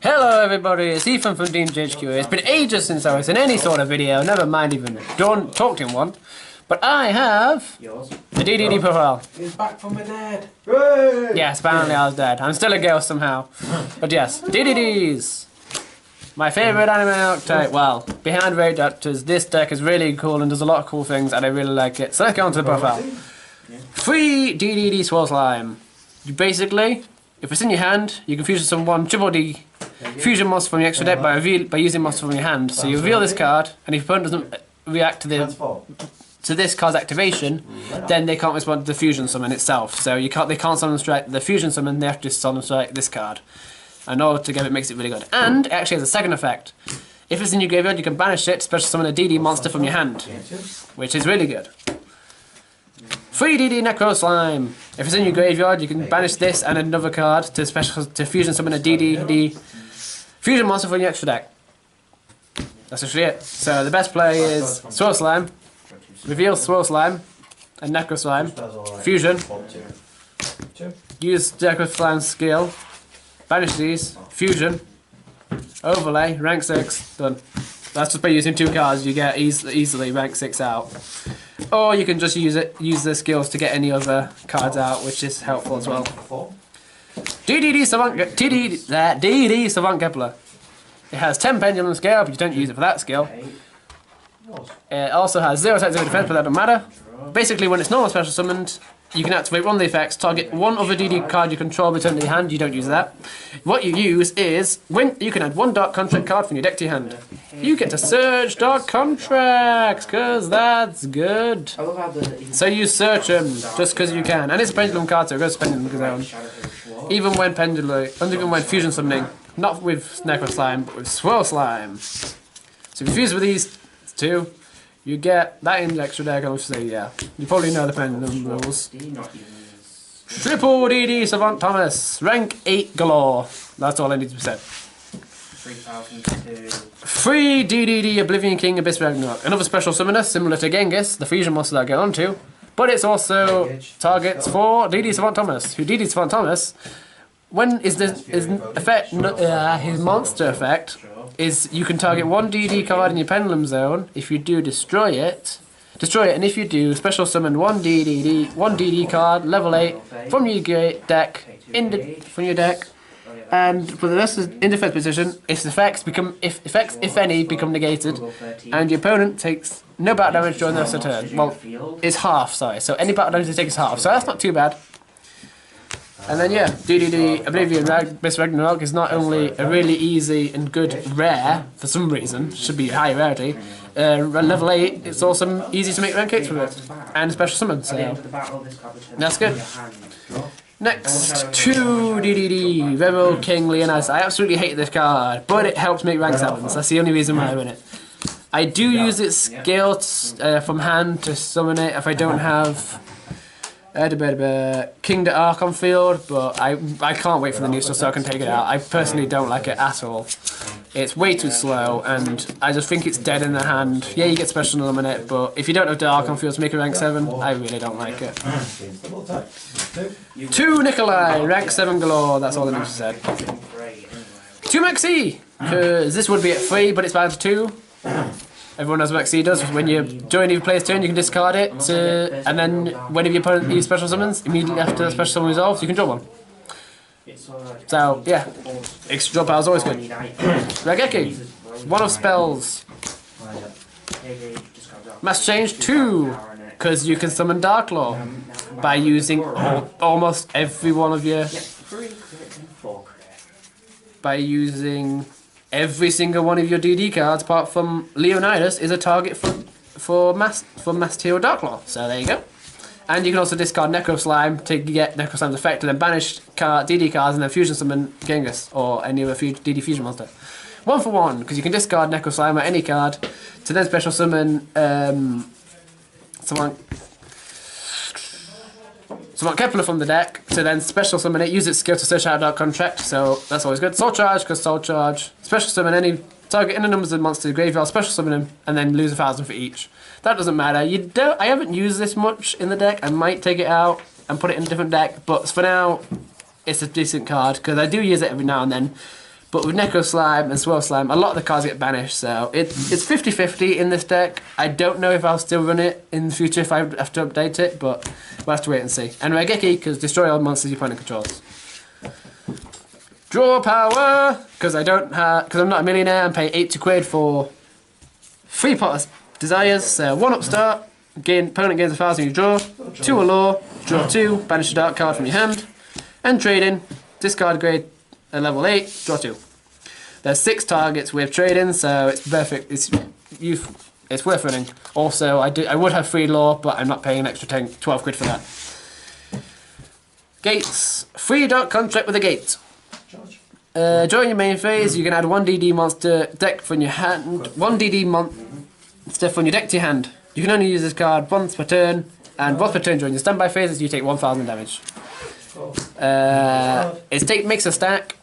Hello everybody, it's Ethan from Team GHQ. It's been ages since I was in any sort of video, never mind even talked in one. But I have the DDD profile. He's back from the dead. Yes, apparently I was dead. I'm still a ghost somehow. But yes, DDDs. My favourite anime archetype. Well, behind Raid Doctors, this deck is really cool and does a lot of cool things and I really like it. So let's go on to the profile. Free DDD Swirl Slime. You basically, if it's in your hand, you can fusion someone triple D fusion monster from your extra deck by using monster from your hand. So you reveal this card, and if your opponent doesn't react to this card's activation, then they can't respond to the fusion summon itself. So they can't summon strike the fusion summon. They have to summon strike this card. And all together it makes it really good. And it actually has a second effect. If it's in your graveyard, you can banish it, special summon a DD monster from your hand, which is really good. Free DD Necro Slime. If it's in your graveyard, you can banish this and another card to fusion summon a DD fusion monster from your extra deck. That's actually it. So the best play is Swirl Slime, reveal Swirl Slime, and Necro Slime, fusion, use Necro Slime skill, banish these, fusion, overlay, rank 6, done. That's just by using 2 cards, you get easily rank 6 out. Or you can just use the skills to get any other cards out, which is helpful as well. DDD Savant Kepler. It has 10 pendulum scale, but you don't use it for that skill. It also has 0 attack, 0 defense, but that doesn't matter. Basically, when it's normal special summoned, you can activate one of the effects, target one other DD card you control, return to your hand, you don't use that. What you use is, you can add 1 Dark Contract card from your deck to your hand. You get to search Dark Contracts, because that's good. So you search them, just because you can. And it's a pendulum card, so it goes pendulum zone. Even when fusion summoning, not with Necro Slime, but with Swirl Slime. So if you fuse with these 2, you get that in the extra deck, obviously, yeah. You probably know the pendulum rules. Triple DD Savant Thomas, rank 8 galore. That's all I need to say. Free DDD Oblivion King Abyss Ragnarok. Another special summoner, similar to Genghis, the fusion monster that I'll get onto. But it's also targets for DD Savant Thomas. Who DD Savant Thomas, when his monster effect is you can target 1 DD card in your pendulum zone. If you do, destroy it, and if you do, special summon 1 DD card, level 8 from your deck, and for the rest of in defense position, its effects if any become negated, and your opponent takes no battle damage during the rest of the turn. Well, it's half, sorry. So any battle damage they take is half. So that's not too bad. And then yeah, DDD Oblivion Abyss Ragnarok is not only a really easy and good rare, for some reason, should be high rarity, level 8, it's also easy to make rank 8s with it, and special summon, so that's good. Next, 2 DDD Rebel King Leonidas. I absolutely hate this card, but it helps make rank 7s, that's the only reason why I'm in it. I do use its skill from hand to summon it if I don't have King the Ark on field, but I can't wait for the new stuff so I can take it out. I personally don't like it at all. It's way too slow, and I just think it's dead in the hand. Yeah, you get special on it, but if you don't have the Ark on field to make a rank 7, I really don't like it. 2 Nikolai, rank 7 galore, that's all I need to say. 2 Maxi, because this would be at 3, but it's bound to 2. Everyone knows what XC does. When you join your player's turn, you can discard it, and then whenever your opponent uses special summons, immediately after the special summon resolves, you can draw 1. So, yeah, extra draw power is always good. Rageki, 1 of spells. Mass Change 2, because you can summon Darklaw by using almost every one of your... Every single one of your DD cards, apart from Leonidas, is a target for Mass Hero Darklaw. So there you go. And you can also discard Necro Slime to get Necro Slime's effect, and then banish DD cards, and then fusion summon Genghis or any other DD fusion monster. 1 for 1, because you can discard Necro Slime or any card to then special summon someone Kepler from the deck, to then special summon it, use its skill to search out a Dark Contract, so that's always good. Soul Charge, because Soul Charge, special summon any target in the numbers of monsters graveyard, special summon him, and then lose 1,000 for each. That doesn't matter. I haven't used this much in the deck. I might take it out and put it in a different deck, but for now, it's a decent card, because I do use it every now and then. But with Necro Slime and Swirl Slime, a lot of the cards get banished, so it's 50-50 in this deck. I don't know if I'll still run it in the future if I have to update it, but we'll have to wait and see. And Regeki, because destroy all monsters your opponent controls. Draw power, because I'm not a millionaire and pay 80 quid for 3 Pot of Desires. So 1 upstart, opponent gains 1,000, you draw. 2 Allure, draw 2, banish a dark card from your hand. And trading, discard grade at level 8, draw 2. There's 6 targets with trading, so it's perfect. It's worth running. Also, I would have free law, but I'm not paying an extra 12 quid for that. Gates, 3 dark contract with a gate. During your main phase, you can add 1 DD monster deck from your hand. 1 DD monster from your deck to your hand. You can only use this card once per turn, and once per turn during your standby phases, you take 1,000 damage. It makes a stack.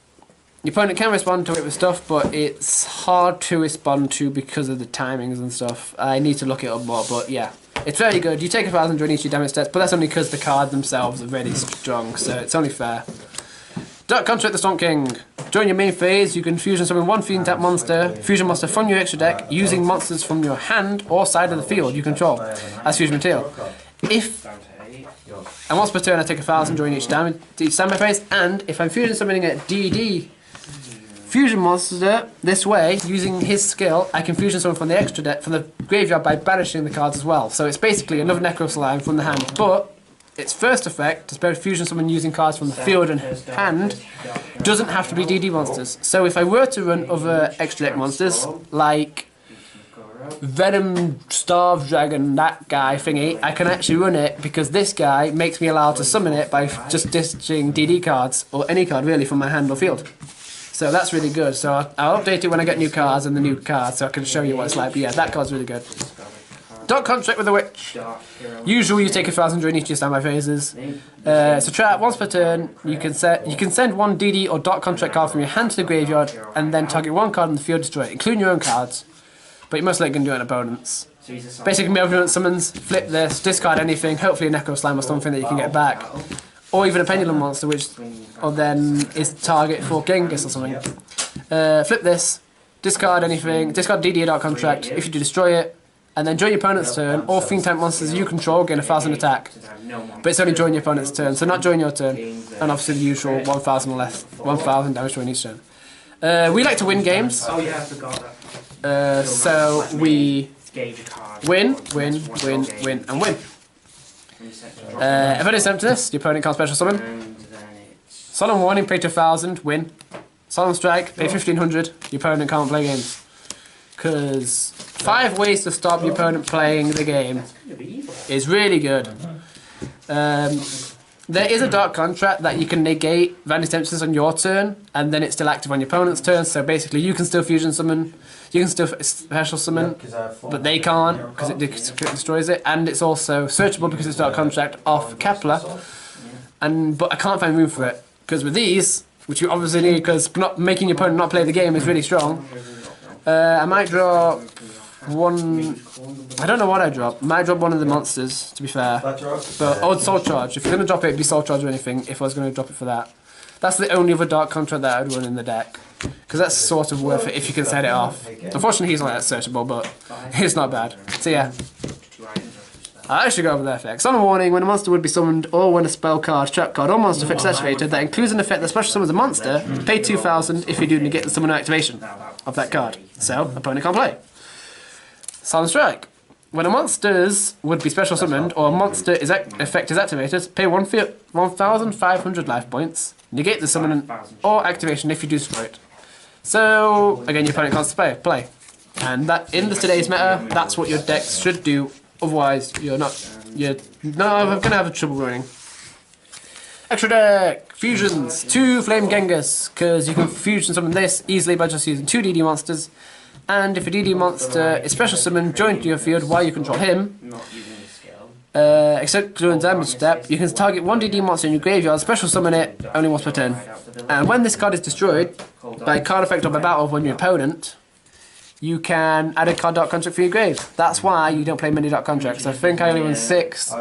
Your opponent can respond to it with stuff, but it's hard to respond to because of the timings and stuff. I need to look it up more, but yeah. It's very good. You take 1,000 during each of your damage stats, but that's only because the cards themselves are really strong, so it's only fair. Dark Contract the Storm King. During your main phase, you can fusion summon 1 fiend tap monster, fusion monster from your extra deck, using monsters from your hand or side of the field you control as fusion material. And once per turn, I take 1,000 during each standby phase, and if I'm fusion summoning a DD fusion monster this way, using his skill, I can fusion summon from the extra deck from the graveyard by banishing the cards as well. So it's basically another Necro Slime from the hand, but its first effect, to spell fusion summon using cards from the field and hand, doesn't have to be DD monsters. So if I were to run other extra deck monsters, like Venom, Starved Dragon, that guy thingy, I can actually run it because this guy makes me allowed to summon it by just ditching DD cards, or any card really, from my hand or field. So that's really good. So I'll update it when I get new cards and the new cards so I can show you what it's like. But yeah, that card's really good. Dark Contract with the Witch. Usually you take 1,000 during each of your standby phases. It's a trap. Once per turn, you can send 1 DD or Dark Contract card from your hand to the graveyard and then target 1 card in the field, destroy it, including your own cards. But you're most likely going to do it on opponents. Basically, my opponent summons, flip this, discard anything, hopefully a Necro Slime or something that you can get back. Or even a Pendulum monster, which then is target for Genghis or something. Flip this, discard anything, discard DD or Dark Contract if you do destroy it. And then during your opponent's turn, all fiend type monsters you control gain 1,000 attack. But it's only during your opponent's turn, so not during your turn. And obviously the usual 1,000 or less, 1,000 damage during each turn. We like to win games. Oh yeah, I forgot that. So we win, and win. If I attempt this, your opponent can't special summon. Solemn Warning, pay 2,000, win. Solemn Strike, pay 1,500, your opponent can't play games. Because 5 ways to stop your opponent playing the game is really good. There is a Dark Contract that you can negate Vandy's Temptress on your turn, and then it's still active on your opponent's turn, so basically you can still fusion summon, you can still special summon, but they can't, because it destroys it, and it's also searchable because it's Dark Contract off Kepler, but I can't find room for it, because with these, which you obviously need because making your opponent not play the game is really strong, I might draw one. I don't know what I drop. I might drop one of the monsters, to be fair. But or Soul Charge. If you're gonna drop it, it'd be Soul Charge or anything. If I was gonna drop it for that, that's the only other Dark Contract that I'd run in the deck, because that's sort of worth it if you can set it off. Unfortunately, he's not that searchable, but it's not bad. So yeah. I should go over the effects. On a warning, when a monster would be summoned, or when a spell card, trap card, or monster effect is activated, that includes an effect that special summons a monster, pay 2,000 if you do negate the summon activation of that card. So, opponent can't play. Solemn Strike. When a monster's would be special summoned, or a monster effect is activated, pay 1,500 life points, negate the summon or activation if you do destroy it. So, again, your opponent can't play. And that in today's meta, that's what your decks should do. Otherwise, you're gonna have trouble running. Extra deck fusions 2 Flame Genghis, because you can fusion summon this easily by just using 2 DD monsters. And if a DD monster is special summoned, join to your field while you control him, except during damage step, you can target 1 DD monster in your graveyard, special summon it only once per turn. And when this card is destroyed by card effect or by battle of your opponent, you can add a card dot contract for your grave. That's why you don't play many dot contracts. I think I only won 6,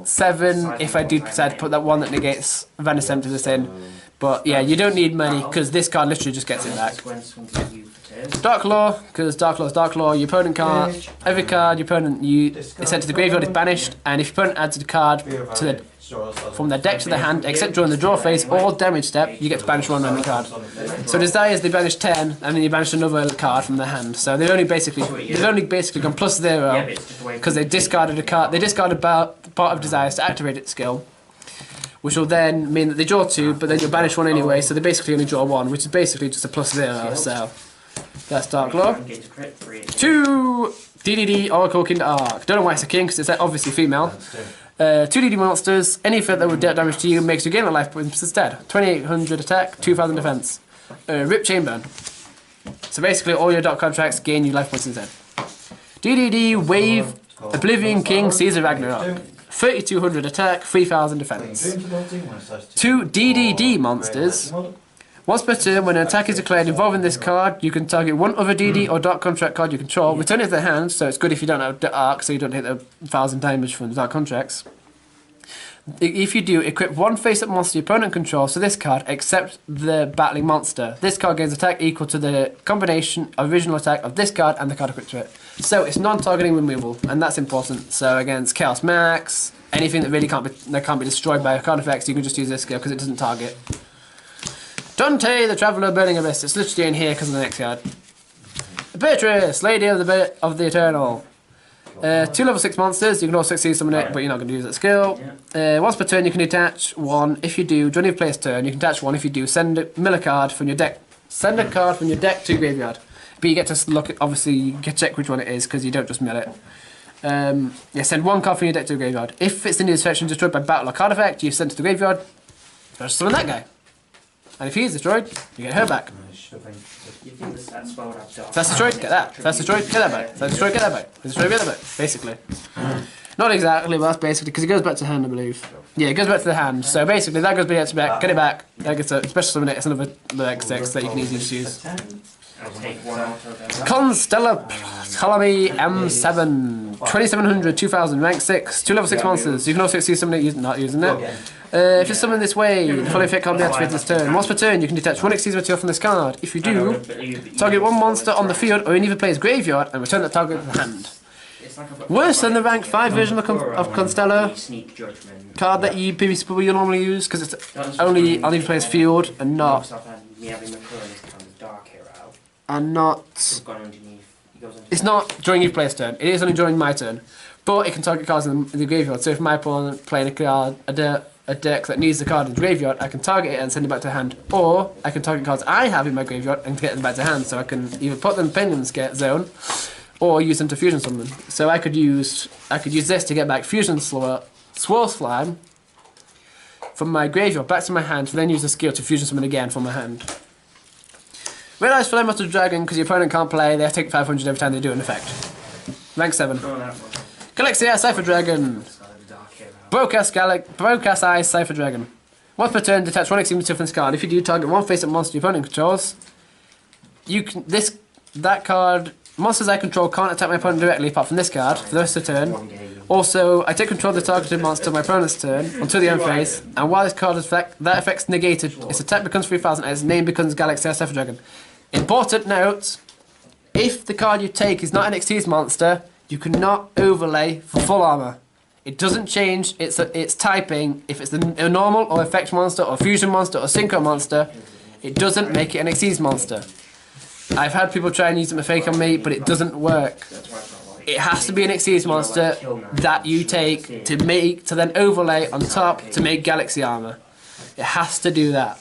7 if I do decide to put that one that negates Venice Emptiness in. But yeah, you don't need many because this card literally just gets it back. Dark Law, because Dark Law is Dark Law. Your opponent can't. Every card your opponent is sent to the graveyard is banished, and if your opponent adds a card from their deck to their hand, except during the draw phase or damage step, you get to banish one random card. So Desires they banish 10, and then you banish another card from their hand. So they've only basically gone +0 because they discarded a card. They discarded part of Desires to activate its skill, which will then mean that they draw 2, but then you'll banish 1 anyway. So they basically only draw 1, which is basically just a +0. So that's Dark Law. 2 DDD Oracle King Arc. Don't know why it's a king because it's obviously female. 2 DD monsters. Any effect that would deal damage to you makes you gain a life points instead. 2800 attack, 2000 defense. Rip Chainburn. So basically all your dot contracts gain you life points instead. DDD Wave Oblivion King Caesar Ragnarok. 3200 attack, 3000 defense. 2 DDD monsters. Once per turn, when an attack is declared involving this card, you can target one other DD or dot contract card you control, return it to the hand, so it's good if you don't have arc, so you don't hit the 1000 damage from the dot contracts. If you do, equip one face-up monster your opponent controls to this card, except the battling monster. This card gains attack equal to the combination of original attack of this card and the card equipped to it. So it's non-targeting removal, and that's important. So against Chaos Max, anything that really can't be destroyed by card effects, you can just use this skill because it doesn't target. Dante, the Traveller, Burning Abyss. It's literally in here because of the next card. Beatrice, Lady of the Eternal. 2 level 6 monsters. You can also succeed summon it, but you're not going to use that skill. Once per turn, you can detach 1. If you do, during your player's turn, you can detach 1. If you do, mill a card from your deck. Send a card from your deck to graveyard. But you get to look at, obviously, you get to check which one it is because you don't just mill it. Yeah, send 1 card from your deck to the graveyard. If it's in your section destroyed by battle or card effect, you send it to the graveyard. Just summon that guy. And if he is destroyed, you get her back. If that's destroyed, get that. If that's destroyed, get that back. If that's destroyed, get that back. If that's destroyed, get that back. Basically. Not exactly, but that's basically because it goes back to hand, I believe. Yeah, it goes back to the hand. So basically, that goes back, get it back. That gets a special summon it. It's another like 6 that you can easily just use. Constellar Ptolemy M7. 2700, 2000, rank 6. 2 level 6 monsters. You can also see somebody not using it. If you summon this way, the following effect can't be activated this turn. Once per turn, you can detach 1 Exceeds material from this card. If you do, target 1 monster on the field or in either player's graveyard and return that target to the hand. Worse than the rank 5 version of Constellar card that you previously normally use because it's only on either player's field and not. It's not during your player's turn. It is only during my turn, but it can target cards in the graveyard. So if my opponent playing a card, a deck that needs the card in the graveyard, I can target it and send it back to hand, or I can target cards I have in my graveyard and get them back to hand. So I can either put them in Penguin Zone, or use them to fusion summon. So I could use this to get back Fusion Swirl Slime from my graveyard back to my hand, to then use the skill to fusion summon again from my hand. Red Eyes Flame Master Dragon, because your opponent can't play, they have to take 500 every time they do an effect. Rank 7. Galaxia Cypher Dragon. Broadcast Eyes Cypher Dragon. Once per turn, detach 1 Exceed material from this card. If you do, target 1 face-up monster your opponent controls. That card, monsters I control can't attack my opponent directly apart from this card for the rest of the turn. Also, I take control of the targeted monster on my opponent's turn until the end phase, and while this card is that effect's negated, its attack becomes 3000 and its name becomes Galaxy Cypher Dragon. Important note, if the card you take is not an Xyz monster, you cannot overlay for full armor. It doesn't change its typing. If it's a normal or effect monster or fusion monster or synchro monster, it doesn't make it an Xyz monster. I've had people try and use it fake on me, but it doesn't work. It has to be an Xyz monster that you take to then overlay on top to make Galaxy armor. It has to do that.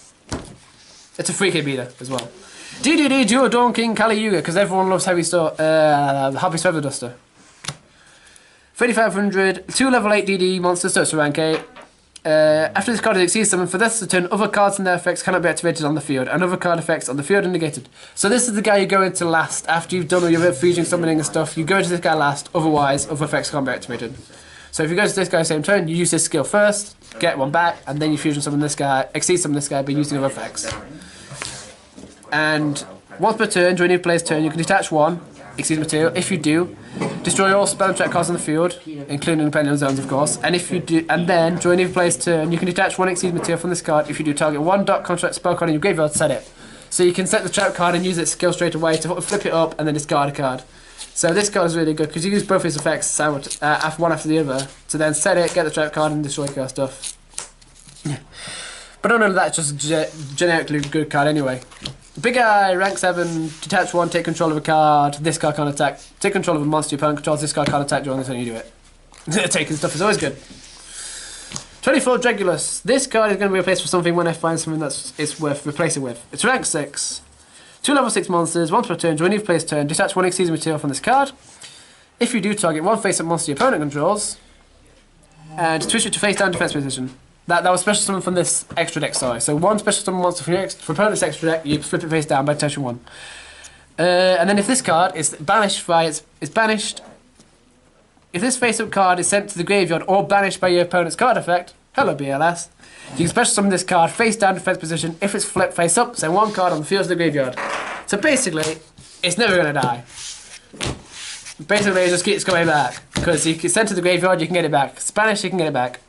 It's a 3k beater as well. DDD Duo Dawn King Kali Yuga, because everyone loves Happy Feather Duster. 3500, 2 level 8 DD monsters, so it's rank 8. After this card is exceeds summon, for this turn, other cards and their effects cannot be activated on the field, and other card effects on the field are negated. So this is the guy you go into last. After you've done all your fusion summoning and stuff, you go into this guy last, otherwise other effects can't be activated. So if you go to this guy same turn, you use this skill first, get 1 back, and then you fusion summon this guy, exceed summon this guy by using other effects. And Once per turn, during your player's turn, you can detach one exceeds material. If you do, destroy all spell and check cards on the field, including pendulum zones, of course. And if you do, and then during your player's turn, you can detach one exceeds material from this card. If you do, target one dot construct spell card in your graveyard, set it. So you can set the trap card and use its skill straight away to flip it up and then discard a card. So this card is really good because you use both its effects one after the other to then set it, get the trap card, and destroy your stuff. But none of that's just generically good card anyway. Big Eye, rank 7, detach 1, take control of a card, this card can't attack. Take control of a monster your opponent controls, this card can't attack during the turn you do it. Taking stuff is always good. 24 Dragulus. This card is going to be replaced with something when I find something it's worth replacing with. It's rank 6. 2 level 6 monsters, 1 per turn, during your player's turn, detach 1 exceeds material from this card. If you do, target 1 face-up monster your opponent controls, and switch it to face-down defense position. That was special summon from this extra deck, sorry. So 1 special summon monster from your opponent's extra deck, you flip it face down by touching 1. And then if this card is banished by it's banished. If this face-up card is sent to the graveyard or banished by your opponent's card effect, hello BLS, you can special summon this card face down defense position. If it's flipped face up, send 1 card on the field to the graveyard. So basically, it's never going to die. Basically, it just keeps coming back. Because you can send to the graveyard, you can get it back. Spanish, you can get it back.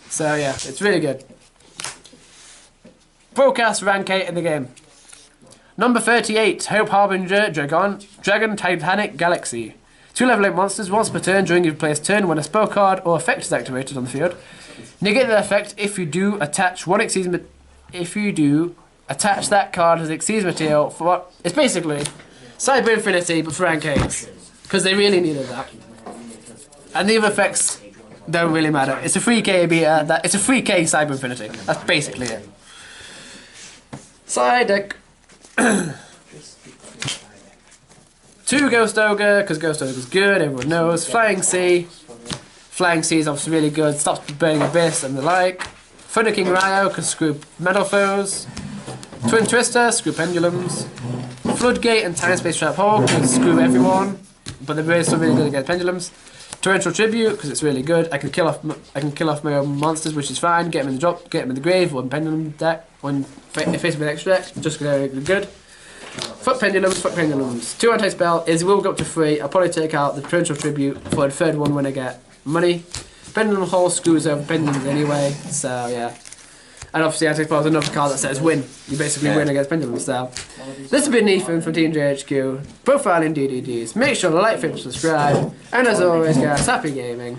So yeah, it's really good. Broadcast rank 8 in the game. Number 38, Hope Harbinger Dragon Titanic Galaxy. 2 level 8 monsters, once per turn during your player's turn when a spell card or effect is activated on the field. Negate the effect if you do attach one exceeds attach that card as exceeds material for what it's basically Cyber Infinity but for rank 8s. Because they really needed that. And the other effects don't really matter. It's a 3k beta, it's a 3k Cyber Infinity. That's basically it. Side deck. 2 Ghost Ogre, because Ghost Ogre is good, everyone knows. Flying Sea. Flying Sea is obviously really good, stops burning abyss and the like. Thunder King Ryo, because screw metal foes. Twin Twister, screw pendulums. Floodgate and Time Space Trap Hole, because screw everyone. But they're still really good against pendulums. Torrential Tribute, because it's really good. I can kill off my own monsters, which is fine. Get them in the drop, get them in the grave, or in pendulum deck, when facing an extra deck, just really good. Fuck pendulums. 2 anti-spell is will go up to 3. I'll probably take out the Torrential Tribute for the 3rd one when I get money. Pendulum Hole screws over pendulums anyway, so yeah. And obviously anti-spell is another card that says win. You basically win against pendulums, so. This has been Ethan from Team GHQ, profiling DDDs. Make sure to like, favorite, subscribe, and as always guys, happy gaming.